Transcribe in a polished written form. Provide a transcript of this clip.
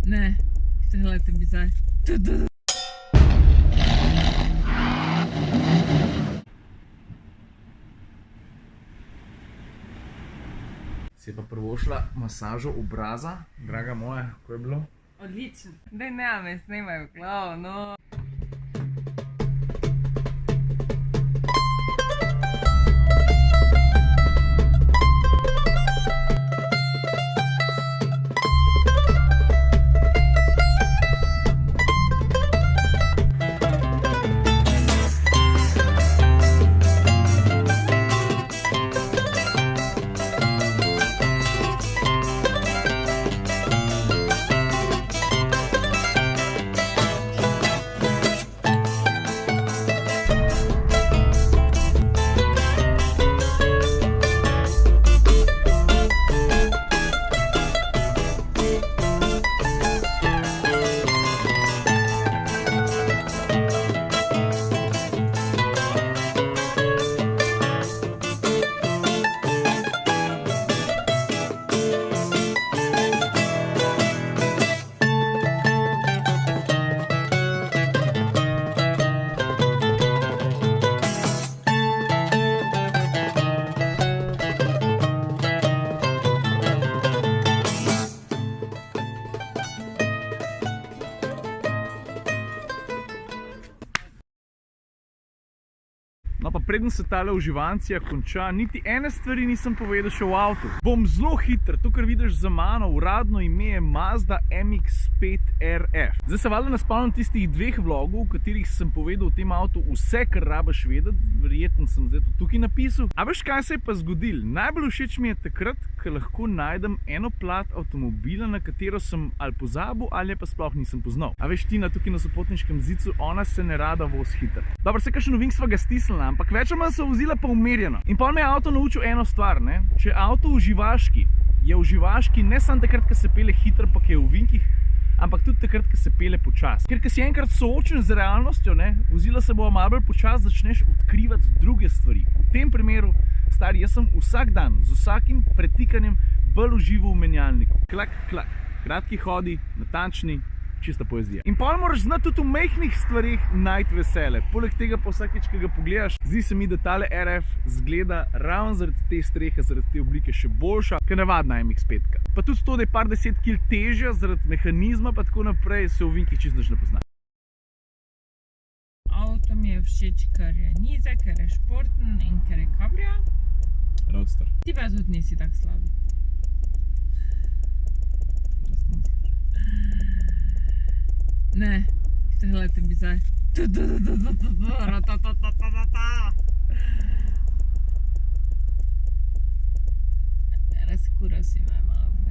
Ne, streljajte mi zdaj. Si je pa prvošla masažo obraza, draga moja, kako je bilo? Odlično. Daj ne, me snemajo v glavo, no. No pa preden se tale uživancija konča, niti ene stvari nisem povedal še v avtu. Bom zelo hiter, to kar vidiš za mano, uradno ime je Mazda MX-5 RF. Zdaj se valjda ne spomnim tistih dveh vlogov, v katerih sem povedal v tem avtu vse, kar rabiš vedeti, verjetno sem zdaj to tukaj napisal. A veš, kaj se je pa zgodil? Najbolj všeč mi je takrat, ko lahko najdem eno plat avtomobila, na katero sem ali pozabil, ali pa sploh nisem poznal. A veš, Tina tukaj na Sopotniškem zidu, ona se ne rada vozi hiter. Dobro, se kakšen ovink sva ga stisnila, ampak več ali manj so vozila pa umirjeno. In pol me je avto naučil eno stvar, ne? Če je avto uživaški, je uživaški ne samo takrat, ko se pele hitro, pa ki je v ovinkih, ampak tudi takrat, ko se pele počas. Ker ko si enkrat soočen z realnostjo, ne, vozila se bo malo bolj počas, začneš odkrivati druge stvari. V tem primeru, stari, jaz sem vsak dan z vsakim pretikanjem bolj užival v menjalniku. Klak, klak, kratki hodi, natančni, čista poezija. In pol moraš znati tudi v majhnih stvarih najti vesele. Poleg tega pa vsakeč, ki ga pogledaš, zdi se mi, da tale RF zgleda ravno zaradi te strehe, zaradi te oblike še boljša, kot navadna MX-5. Pa tudi to, da je par 10 kg težja zaradi mehanizma, pa tako naprej, se v ovinkih čisto nič ne pozna. Avto mi je všeč, ker je nizek, ker je športen in ker je kabrio. Roadster. Ti pa tudi nisi tak slabi. Ne, streljajte mi zdaj. Razkural si me malo.